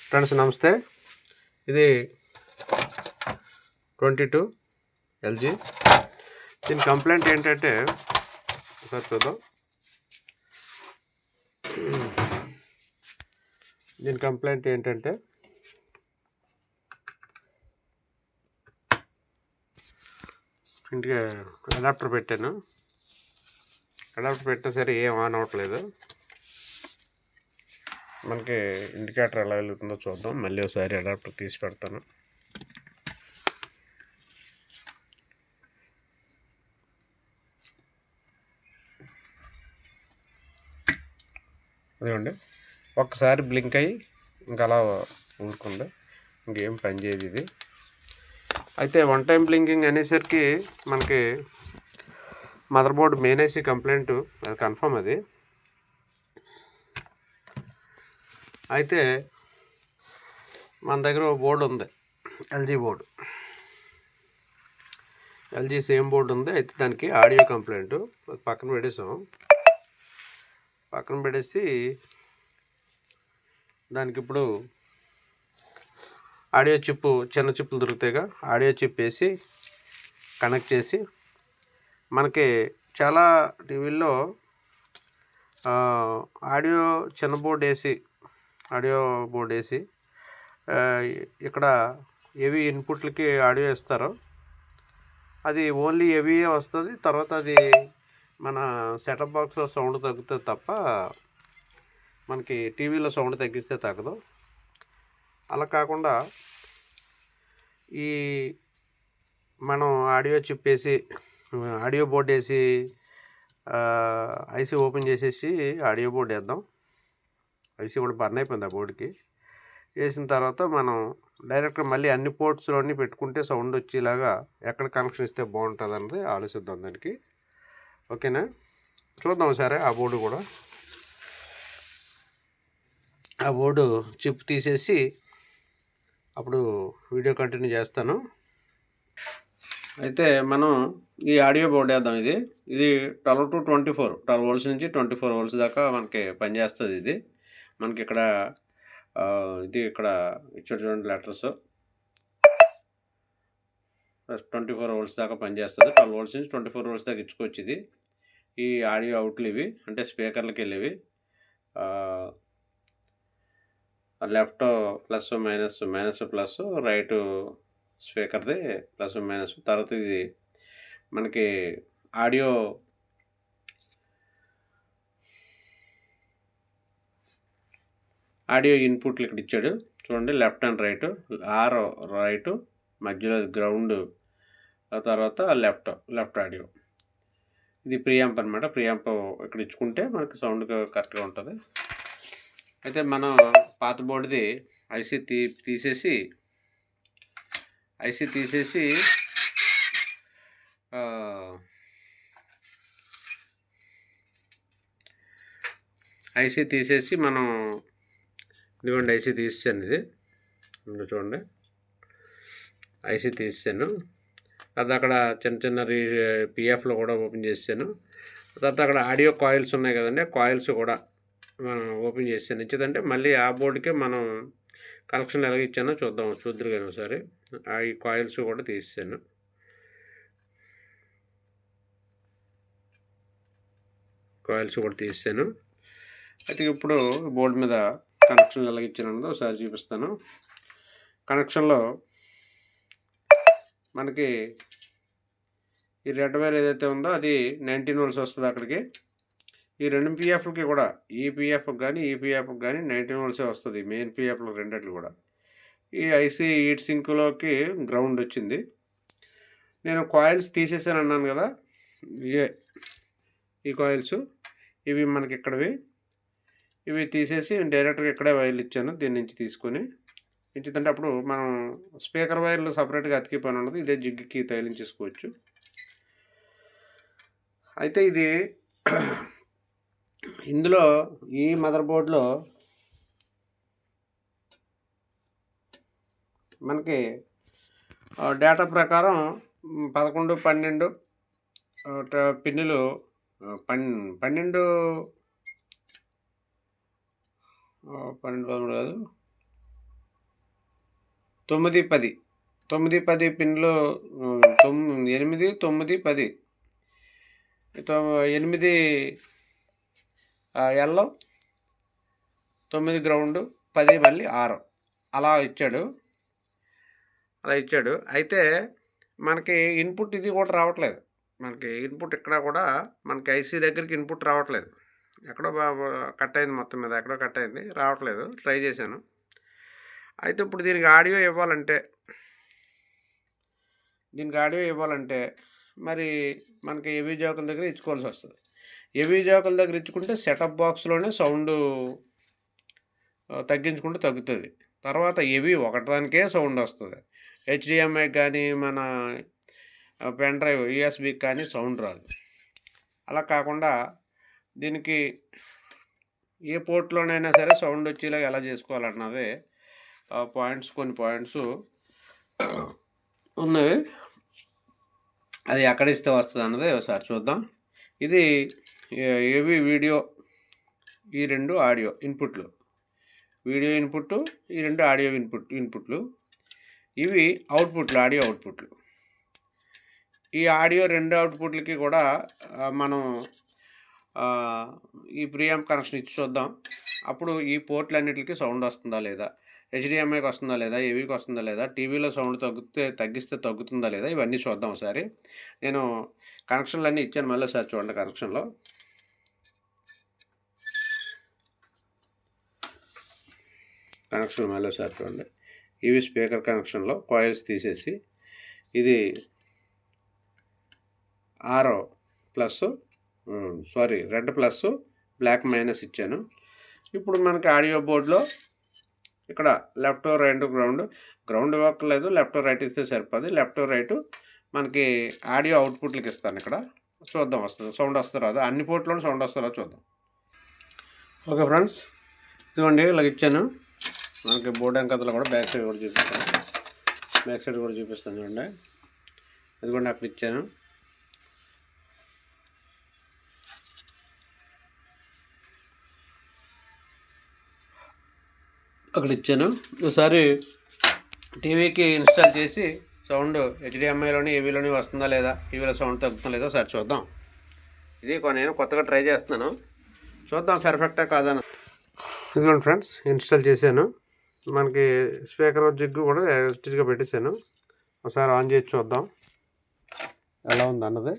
Friends నమస్తే. ఇది 22 LG. దీని కంప్లైంట్ ఏంటంటే ఒకసారి చూద్దాం. దీని కంప్లైంట్ ఏంటంటే ఇంటికి అడాప్టర్ పెట్టాను. అడాప్టర్ పెట్టినా సరే ఏం ఆన్ అవ్వట్లేదు. మనకి ఇండికేటర్ ఎలా వెళ్తుందో చూద్దాం. మళ్ళీ ఒకసారి అడాప్టర్ తీసి పెడతాను. అదేమండి, ఒక్కసారి బ్లింక్ అయ్యి ఇంకా అలా ఊరుకుంది, ఇంకేం పని చేయదు ఇది. అయితే వన్ టైం బ్లింకింగ్ అనేసరికి మనకి mother board main IC complaint, అది కన్ఫర్మ్. అది అయితే మన దగ్గర ఒక బోర్డు ఉంది, LG board, LG same board ఉంది. అయితే దానికి ఆడియో కంప్లైంట్ పక్కన పెట్టేసి దానికి ఇప్పుడు ఆడియో చిప్, చిన్న చిప్పులు దొరుకుతాయిగా, ఆడియో చిప్ వేసి కనెక్ట్ చేసి, మనకి చాలా టీవీల్లో ఆడియో చిన్న ఆడియో బోర్డు వేసి ఇక్కడ ఏవి ఇన్పుట్లకి ఆడియో ఇస్తారో అది ఓన్లీ ఏవియే వస్తుంది. తర్వాత అది మన సెటప్ బాక్స్లో సౌండ్ తగ్గుతుంది తప్ప మనకి టీవీలో సౌండ్ తగ్గిస్తే తగ్గదు. అలా కాకుండా ఈ మనం ఆడియో చిప్ వేసి, ఆడియో బోర్డు వేసి ఐసీ ఓపెన్ చేసేసి ఆడియో బోర్డు వేద్దాం. ఐసీ కూడా బర్న్ అయిపోయింది ఆ బోర్డుకి. వేసిన తర్వాత మనం డైరెక్ట్గా మళ్ళీ అన్ని పోర్ట్స్లోని పెట్టుకుంటే సౌండ్ వచ్చేలాగా ఎక్కడ కనెక్షన్ ఇస్తే బాగుంటుంది అన్నది ఆలోచిద్దాం దానికి. ఓకేనా, చూద్దాం సరే. ఆ బోర్డు కూడా, ఆ బోర్డు చిప్ తీసేసి అప్పుడు వీడియో కంటిన్యూ చేస్తాను. అయితే మనం ఈ ఆడియో బోర్డు వేద్దాం. ఇది 12 to 24, 12 volts నుంచి 24 volts దాకా మనకి పనిచేస్తుంది. ఇది మనకి ఇక్కడ ఇక్కడ ఇచ్చాడు చూడండి లెటర్స్. 24 volts దాకా పనిచేస్తుంది. 12 volts నుంచి 24 volts దాకా ఇచ్చుకోవచ్చు. ఇది ఈ ఆడియో అవుట్లు ఇవి, అంటే స్పీకర్లకి వెళ్ళేవి. Left plus minus plus, right స్పీకర్ది ప్లస్ మైనస్. తర్వాత ఇది మనకి ఆడియో ఇన్పుట్లు ఇక్కడ ఇచ్చాడు చూడండి, లెఫ్ట్ అండ్ రైట్. రైట్, మధ్యలో గ్రౌండ్, తర్వాత లెఫ్ట్ ఆడియో. ఇది ప్రియాంప్ అనమాట. ప్రియాంప్ ఇక్కడ ఇచ్చుకుంటే మనకి సౌండ్ కరెక్ట్గా ఉంటుంది. అయితే మనం పాత బోర్డుది ఐసీ తీసేసి మనం ఇదిగోండి ఐసీ తీసేసాను. ఇది చూడండి, ఐసీ తీసేసాను. అది అక్కడ చిన్న పిఎఫ్లో కూడా ఓపెన్ చేసాను. తర్వాత అక్కడ ఆడియో కాయిల్స్ ఉన్నాయి కదండి, ఆ కాయిల్స్ కూడా మనం ఓపెన్ చేసాను. ఇచ్చేదంటే మళ్ళీ ఆ బోర్డుకే మనం కనెక్షన్ ఎలాగ ఇచ్చానో చూద్దరు కానీ ఒకసారి. ఈ కాయిల్స్ కూడా తీసాను. అయితే ఇప్పుడు బోర్డు మీద కనెక్షన్ ఎలాగ ఇచ్చానో ఒకసారి చూపిస్తాను. కనెక్షన్లో మనకి ఈ రెడ్ వైర్ ఏదైతే ఉందో అది 19 volts వస్తుంది అక్కడికి. ఈ రెండు పిఎఫ్లకి కూడా, ఈ పిఎఫ్కి కానీ 19 volts వస్తుంది. మెయిన్ పిఎఫ్లు రెండిట్లు కూడా. ఈ ఐసీ హీట్ సింక్లోకి గ్రౌండ్ వచ్చింది. నేను కాయిల్స్ తీసేసాను అన్నాను కదా, ఈ కాయిల్స్ ఇవి మనకి ఇక్కడవి. ఇవి తీసేసి డైరెక్ట్గా ఇక్కడే వైర్లు ఇచ్చాను. దీని నుంచి తీసుకొని ఇచ్చిందంటే అప్పుడు మనం స్పీకర్ వైర్లు సపరేట్గా అతికి పని ఉండదు. ఇదే జిగ్కి తగిలించేసుకోవచ్చు. అయితే ఇది ఇందులో ఈ మదర్ బోర్డులో మనకి డేటా ప్రకారం 11, 12 పిన్నులు, 12 13 కాదు, 9, 10 పిన్లు 8, 9, 10 8 ఎల్లో 9 గ్రౌండ్ 10 మళ్ళీ ఆర్ అలా ఇచ్చాడు. అయితే మనకి ఇన్పుట్ ఇది కూడా రావట్లేదు. మనకి ఇన్పుట్ ఇక్కడ కూడా మనకి ఐసీ దగ్గరికి ఇన్పుట్ రావట్లేదు. ఎక్కడో కట్ అయింది, మొత్తం మీద ఎక్కడో కట్ అయింది, రావట్లేదు. ట్రై చేశాను. అయితే ఇప్పుడు దీనికి ఆడియో ఇవ్వాలంటే మరి మనకి ఏవీ జోకుల దగ్గర ఇచ్చుకోవాల్సి వస్తుంది. ఏవీ జోకుల దగ్గర ఇచ్చుకుంటే సెటప్ బాక్స్లోనే సౌండ్ తగ్గించుకుంటే తగ్గుతుంది. తర్వాత ఏవీ ఒకటానికే సౌండ్ వస్తుంది. హెచ్డిఎంఐ కానీ మన పెన్ డ్రైవ్ యూఎస్బికి కానీ సౌండ్ రాదు. అలా కాకుండా దీనికి ఏ పోర్ట్లోనైనా సరే సౌండ్ వచ్చేలా ఎలా చేసుకోవాలన్నదే కొన్ని పాయింట్స్ ఉన్నవి. అది ఎక్కడ ఇస్తే వస్తుంది అన్నది ఒకసారి చూద్దాం. ఇది ఏవి వీడియో, ఈ 2 ఆడియో ఇన్పుట్లు, వీడియో ఇన్పుట్, ఈ 2 ఆడియో ఇన్పుట్లు. ఇవి అవుట్పుట్లు, ఆడియో అవుట్పుట్లు. ఈ ఆడియో 2 అవుట్పుట్లకి కూడా మనం ఈ ప్రీయాంప్ కనెక్షన్ ఇచ్చి చూద్దాం. అప్పుడు ఈ పోర్ట్లన్నిటికి సౌండ్ వస్తుందా లేదా, హెచ్డిఎంఐకి వస్తుందా లేదా, ఏవీకి వస్తుందా లేదా, టీవీలో సౌండ్ తగ్గిస్తే తగ్గుతుందా లేదా, ఇవన్నీ చూద్దాం ఒకసారి. నేను కనెక్షన్లు అన్నీ ఇచ్చాను, మళ్ళీ ఒకసారి చూడండి. కనెక్షన్లో మళ్ళీ ఒకసారి చూడండి. ఇవి స్పీకర్ కనెక్షన్లో కాయిల్స్ తీసేసి ఇది రెడ్ ప్లస్ బ్లాక్ మైనస్ ఇచ్చాను. ఇప్పుడు మనకి ఆడియో బోర్డులో ఇక్కడ లెఫ్ట్ రైట్ గ్రౌండ్ ఇవ్వక్కర్లేదు, లెఫ్ట్ రైట్ ఇస్తే సరిపోదు. లెఫ్ట్ రైట్ మనకి ఆడియో అవుట్పుట్లకి ఇస్తాను. ఇక్కడ చూద్దాం సౌండ్ వస్తుందో రాదు, అన్ని పోర్ట్లోనూ సౌండ్ వస్తుందో చూద్దాం. ఓకే ఫ్రెండ్స్, ఇదిగోండి ఇలాగ ఇచ్చాను. మనకి బోర్డు వెనకతలో కూడా బ్యాక్ సైడ్ కూడా చూపిస్తాను. చూడండి, ఇదిగోండి అక్కడ ఇచ్చాను. ఒకసారి టీవీకి ఇన్స్టాల్ చేసి సౌండ్ హెచ్డిఎంఐలోని ఏవీలోని వస్తుందా లేదా, టీవీలో సౌండ్ తగ్గుతుందా లేదా ఒకసారి చూద్దాం. ఇది నేను కొత్తగా ట్రై చేస్తున్నాను, చూద్దాం పర్ఫెక్టా కాదని. ఇదిగోండి ఫ్రెండ్స్, ఇన్స్టాల్ చేశాను. మనకి స్పీకర్ జిగ్గు కూడా స్టిచ్గా పెట్టేశాను. ఒకసారి ఆన్ చేసి చూద్దాం ఎలా ఉంది అన్నది.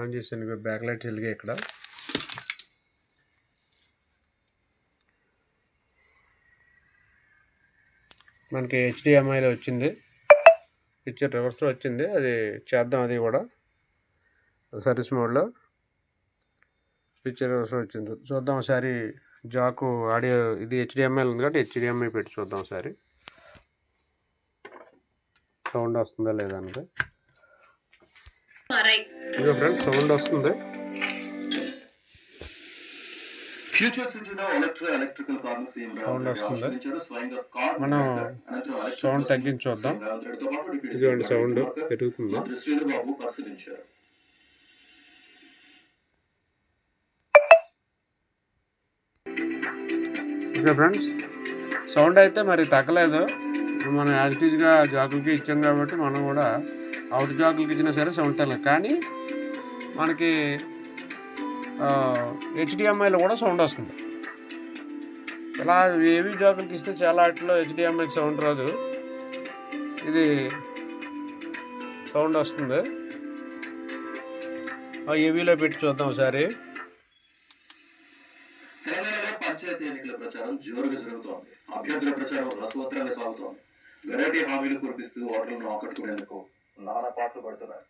ఆన్ చేశాను, బ్యాక్ లైట్ వెలిగే ఇక్కడ. మనకి హెచ్డిఎంఐలో వచ్చింది, పిక్చర్ రివర్స్లో వచ్చింది. అది చేద్దాం, అది కూడా సర్వీస్ మోడ్లో పిక్చర్ రివర్స్లో వచ్చింది. చూద్దాం ఒకసారి. జాకు ఆడియో ఇది హెచ్డిఎంఐలో ఉంది కాబట్టి హెచ్డిఎంఐ పెట్టి చూద్దాం ఒకసారి సౌండ్ వస్తుందా లేదా అంటే. ఇదిగో ఫ్రెండ్స్, సౌండ్ వస్తుంది. సౌండ్ వస్తుంది. మనం సౌండ్ తగ్గించి చూద్దాం. ఇదిగోండి సౌండ్ పెరుగుతుంది. ఓకే ఫ్రెండ్స్, సౌండ్ అయితే మరి తగ్గలేదు. మనం యాజిటీజ్గా జాకులకి ఇచ్చాం కాబట్టి మనం కూడా అవుట్ జాకులకి ఇచ్చినా సరే సౌండ్ తగ్గలేదు. కానీ మనకి హెచ్డిఎంఐలో కూడా సౌండ్ వస్తుంది. ఇలా ఏవీ జాకులకి ఇస్తే చాలా వాటిలో హెచ్డిఎంఐకి సౌండ్ రాదు, ఇది సౌండ్ వస్తుంది. ఏవీలో పెట్టి చూద్దాం ఒకసారి. తెలంగాణలో పంచాయతీ ఎన్నికల ప్రచారం జోరుగా జరుగుతోంది. అభ్యర్థుల ప్రచారం రసవత్తరంగా సాగుతోంది. వెరైటీ హామీలు కురిపిస్తూ ఓటర్లను ఆకట్టుకునేందుకు నానా పాటలు పడుతున్నారు.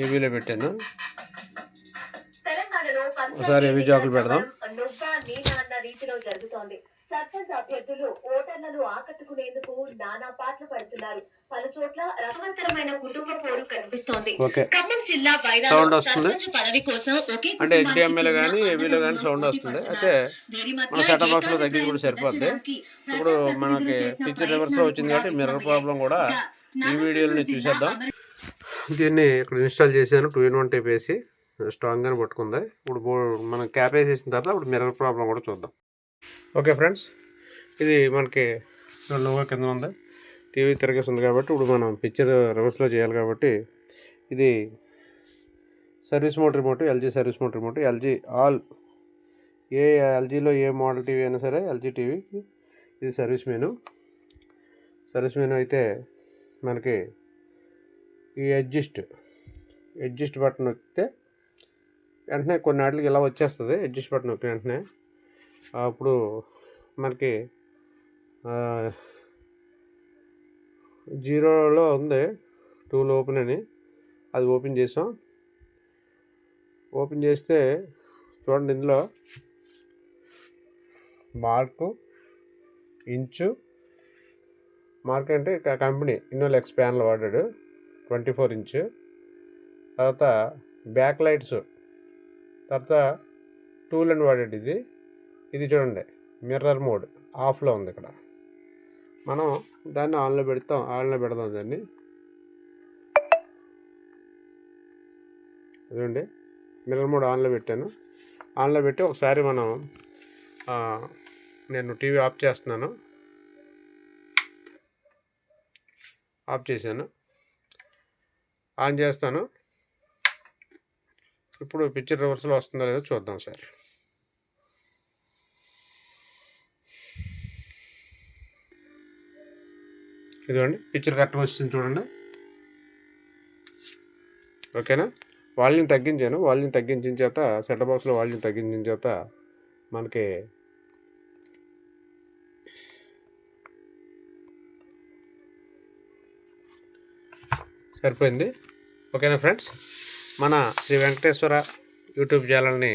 ఏవీలో పెట్టాను, ఒకసారి ఏవీ జాకులు పెడదాం. రీతిలో జరుగుతోంది. సర్పంచ్ అభ్యర్థులు ఓటర్లను ఆకట్టుకునేందుకు నానా పాటలు పడుతున్నారు. పలు చోట్ల రసవంతరమైన కుటుంబ పోరు కనిపిస్తోంది. ఖమ్మం జిల్లా సౌండ్ వస్తుంది అంటే హెచ్డిఎంఐలో కానీ ఏవీలో కానీ సౌండ్ వస్తుంది. అయితే మన సెటప్ బాక్స్లో తగ్గించి కూడా సరిపోద్ది. ఇప్పుడు మనకి పిక్చర్ రివర్స్లో వచ్చింది కాబట్టి మిర్రర్ ప్రాబ్లం కూడా ఈ వీడియోలో చూసేద్దాం. దీన్ని ఇక్కడ ఇన్స్టాల్ చేశాను 2-in-1 టైప్ వేసి. స్ట్రాంగ్గానే పట్టుకుంది. ఇప్పుడు మనం క్యాప్ వేసేసిన తర్వాత ఇప్పుడు మిర్రర్ ప్రాబ్లం కూడా చూద్దాం. ఓకే ఫ్రెండ్స్, ఇది మనకి లోగో కింద ఉంది, టీవీ తిరగేస్తుంది కాబట్టి ఇప్పుడు మనం పిక్చర్ రివర్స్లో చేయాలి కాబట్టి ఇది service mode remote, LG service mode remote. LG all ఎల్జీలో ఏ మోడల్ టీవీ అయినా సరే ఎల్జీ టీవీకి ఇది సర్వీస్ మెనూ అయితే మనకి ఈ అడ్జస్ట్ బటన్ నొక్కితే వెంటనే కొన్ని వాటికి ఇలా వచ్చేస్తుంది. అడ్జస్ట్ బటన్ నొక్కిన వెంటనే అప్పుడు మనకి 0లో ఉంది 2లో ఓపెన్ అని, అది ఓపెన్ చేసాం. ఓపెన్ చేస్తే చూడండి, ఇందులో మార్కు ఇంచు, మార్క్ అంటే కంపెనీ ఇన్నోలెక్స్ ప్యానల్ వాడాడు 24 ఇంచ్. తర్వాత బ్యాక్ లైట్స్, తర్వాత టూల్ అని వాడాడు. ఇది చూడండి మిర్రర్ మోడ్ ఆఫ్లో ఉంది. ఇక్కడ మనం దాన్ని ఆన్లో పెడదాం దాన్ని. చూడండి మిర్రర్ మోడ్ ఆన్లో పెట్టాను. ఆన్లో పెట్టి ఒకసారి మనం నేను టీవీ ఆఫ్ చేస్తున్నాను. ఆఫ్ చేశాను, ఆన్ చేస్తాను. ఇప్పుడు పిక్చర్ రివర్స్లో వస్తుందో లేదో చూద్దాం సార్. ఇదిగోండి పిక్చర్ కరెక్ట్గా వస్తుంది చూడండి. ఓకేనా. వాల్యూమ్ తగ్గించాను. వాల్యూమ్ తగ్గించిన చేత సెట్ బాక్స్లో వాల్యూమ్ తగ్గించిన చేత మనకి సరిపోయింది. ఓకేనా ఫ్రెండ్స్, మన శ్రీ వెంకటేశ్వర యూట్యూబ్ ఛానల్ని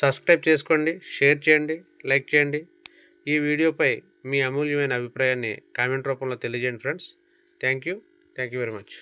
సబ్స్క్రైబ్ చేసుకోండి, షేర్ చేయండి, లైక్ చేయండి. ఈ వీడియోపై మీ అమూల్యమైన అభిప్రాయాన్ని కామెంట్ రూపంలో తెలియజేయండి friends. Thank you very much.